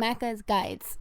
Macca's Guides.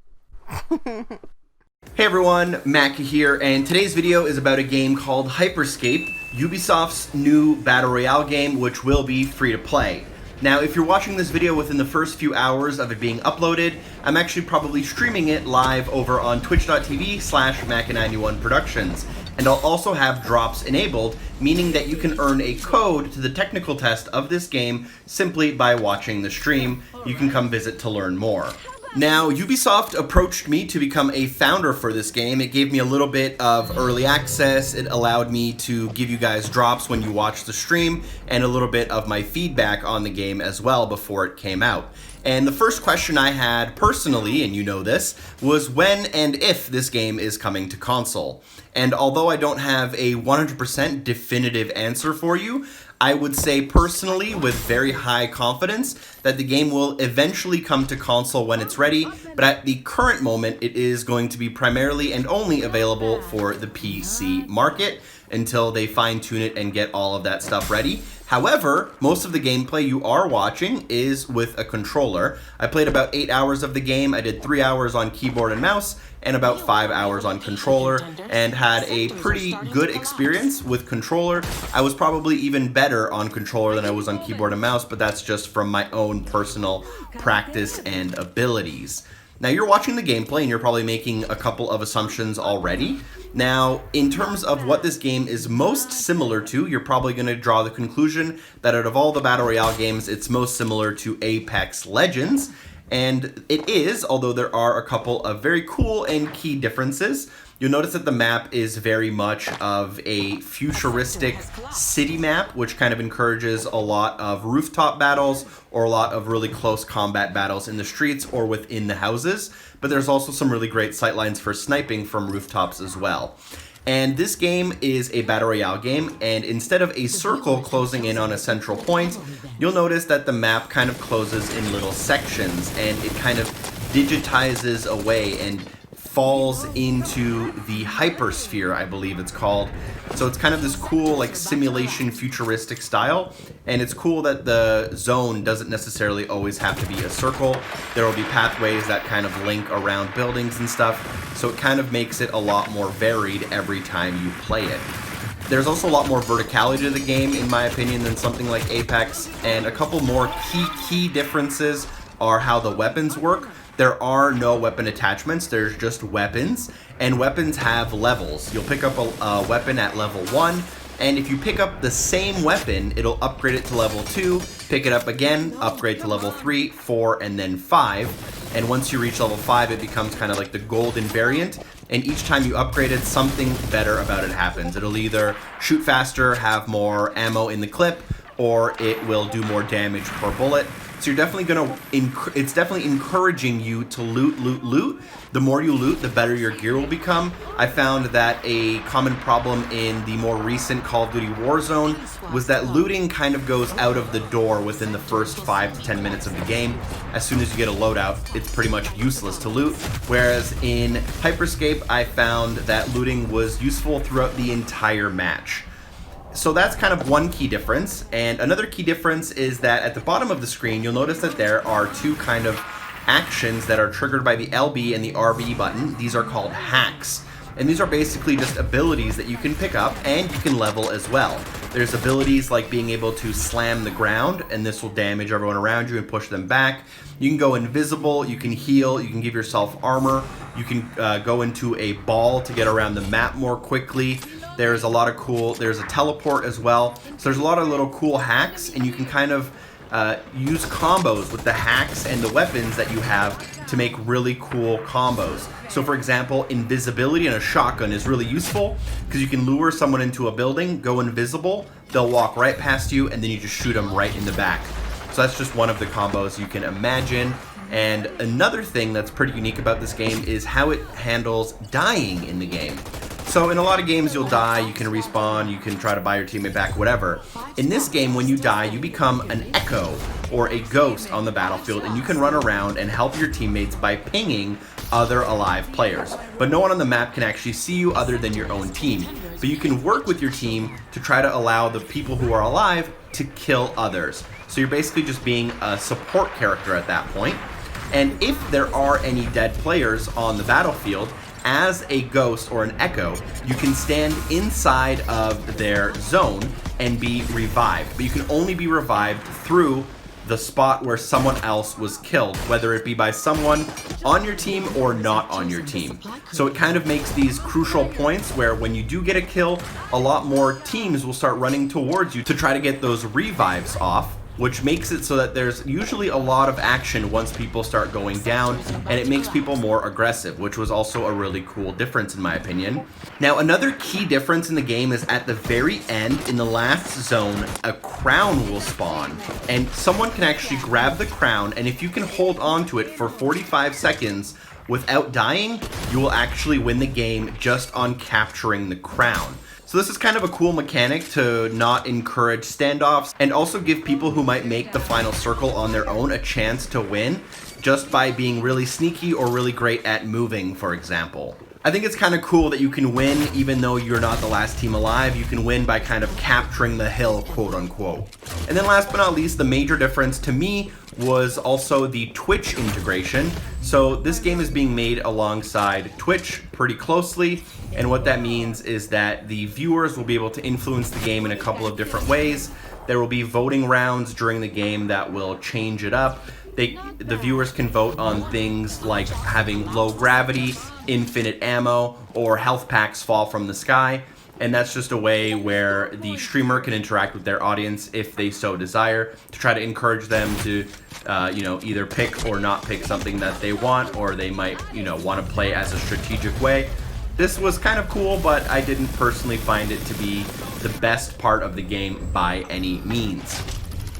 Hey everyone, Macca here, and today's video is about a game called Hyperscape, Ubisoft's new Battle Royale game, which will be free to play. Now, if you're watching this video within the first few hours of it being uploaded, I'm actually probably streaming it live over on twitch.tv/Macca91 Productions. And I'll also have drops enabled, meaning that you can earn a code to the technical test of this game simply by watching the stream. You can come visit to learn more. Now, Ubisoft approached me to become a founder for this game. It gave me a little bit of early access. It allowed me to give you guys drops when you watch the stream and a little bit of my feedback on the game as well before it came out. And the first question I had personally, and you know this, was when and if this game is coming to console. And although I don't have a 100% definitive answer for you, I would say personally, with very high confidence, that the game will eventually come to console when it's ready, but at the current moment, it is going to be primarily and only available for the PC market until they fine-tune it and get all of that stuff ready. However, most of the gameplay you are watching is with a controller. I played about 8 hours of the game. I did 3 hours on keyboard and mouse and about 5 hours on controller and had a pretty good experience with controller. I was probably even better on controller than I was on keyboard and mouse, but that's just from my own personal practice and abilities. Now, you're watching the gameplay and you're probably making a couple of assumptions already. Now, in terms of what this game is most similar to, you're probably going to draw the conclusion that out of all the Battle Royale games, it's most similar to Apex Legends. And it is, although there are a couple of very cool and key differences. You'll notice that the map is very much of a futuristic city map, which kind of encourages a lot of rooftop battles or a lot of really close combat battles in the streets or within the houses. But there's also some really great sightlines for sniping from rooftops as well. And this game is a Battle Royale game, and instead of a circle closing in on a central point, you'll notice that the map kind of closes in little sections, and it kind of digitizes away and falls into the hypersphere, I believe it's called. So it's kind of this cool, like, simulation futuristic style, and it's cool that the zone doesn't necessarily always have to be a circle. There will be pathways that kind of link around buildings and stuff, so it kind of makes it a lot more varied every time you play it. There's also a lot more verticality to the game, in my opinion, than something like Apex, and a couple more key differences are how the weapons work. There are no weapon attachments, there's just weapons, and weapons have levels. You'll pick up a weapon at level 1, and if you pick up the same weapon, it'll upgrade it to level 2, pick it up again, upgrade to level 3, 4, and then 5. And once you reach level 5, it becomes kind of like the golden variant, and each time you upgrade it, something better about it happens. It'll either shoot faster, have more ammo in the clip, or it will do more damage per bullet. So you're definitely it's definitely encouraging you to loot. The more you loot, the better your gear will become. I found that a common problem in the more recent Call of Duty Warzone was that looting kind of goes out of the door within the first 5 to 10 minutes of the game. As soon as you get a loadout, it's pretty much useless to loot. Whereas in Hyperscape, I found that looting was useful throughout the entire match. So that's kind of one key difference, and another key difference is that at the bottom of the screen, you'll notice that there are two kind of actions that are triggered by the LB and the RB button. These are called hacks, and these are basically just abilities that you can pick up and you can level as well. There's abilities like being able to slam the ground, and this will damage everyone around you and push them back. You can go invisible, you can heal, you can give yourself armor, you can go into a ball to get around the map more quickly. There's a lot of there's a teleport as well. So there's a lot of little cool hacks, and you can kind of use combos with the hacks and the weapons that you have to make really cool combos. So for example, invisibility in a shotgun is really useful because you can lure someone into a building, go invisible, they'll walk right past you, and then you just shoot them right in the back. So that's just one of the combos you can imagine. And another thing that's pretty unique about this game is how it handles dying in the game. So in a lot of games you'll die, you can respawn, you can try to buy your teammate back, whatever. In this game, when you die, you become an echo or a ghost on the battlefield, and you can run around and help your teammates by pinging other alive players. But no one on the map can actually see you other than your own team. But you can work with your team to try to allow the people who are alive to kill others. So you're basically just being a support character at that point. And if there are any dead players on the battlefield, as a ghost or an echo, you can stand inside of their zone and be revived. But you can only be revived through the spot where someone else was killed, whether it be by someone on your team or not on your team. So it kind of makes these crucial points where when you do get a kill, a lot more teams will start running towards you to try to get those revives off, which makes it so that there's usually a lot of action once people start going down, and it makes people more aggressive, which was also a really cool difference in my opinion. Now, another key difference in the game is at the very end, in the last zone, a crown will spawn, and someone can actually grab the crown, and if you can hold on to it for 45 seconds without dying, you will actually win the game just on capturing the crown. So this is kind of a cool mechanic to not encourage standoffs and also give people who might make the final circle on their own a chance to win just by being really sneaky or really great at moving, for example. I think it's kind of cool that you can win even though you're not the last team alive. You can win by kind of capturing the hill, quote unquote. And then last but not least, the major difference to me was also the Twitch integration. So this game is being made alongside Twitch pretty closely, and what that means is that the viewers will be able to influence the game in a couple of different ways. There will be voting rounds during the game that will change it up. The viewers can vote on things like having low gravity, infinite ammo, or health packs fall from the sky. And that's just a way where the streamer can interact with their audience if they so desire, to try to encourage them to, either pick or not pick something that they want, or they might, want to play as a strategic way. This was kind of cool, but I didn't personally find it to be the best part of the game by any means.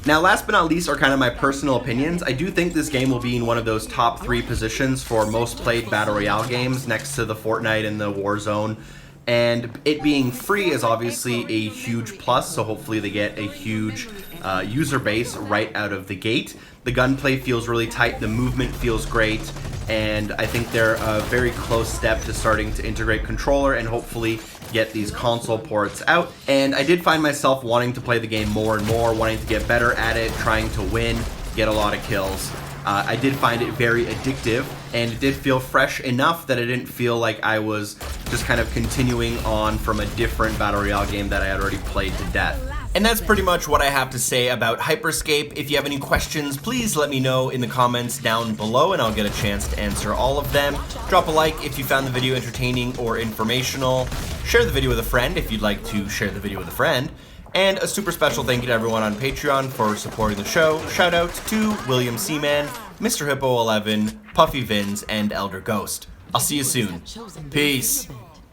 Now, last but not least are kind of my personal opinions. I do think this game will be in one of those top 3 positions for most played Battle Royale games, next to the Fortnite and the Warzone. And it being free is obviously a huge plus, so hopefully they get a huge user base right out of the gate. The gunplay feels really tight, the movement feels great, and I think they're a very close step to starting to integrate controller and hopefully get these console ports out. And I did find myself wanting to play the game more and more, wanting to get better at it, trying to win, get a lot of kills. I did find it very addictive, and it did feel fresh enough that I didn't feel like I was just kind of continuing on from a different Battle Royale game that I had already played to death. And that's pretty much what I have to say about Hyperscape. If you have any questions, please let me know in the comments down below, and I'll get a chance to answer all of them. Drop a like if you found the video entertaining or informational. Share the video with a friend if you'd like to share the video with a friend. And a super special thank you to everyone on Patreon for supporting the show. Shout out to William Seaman, Mr. Hippo 11, Puffy Vins, and Elder Ghost. I'll see you soon. Peace.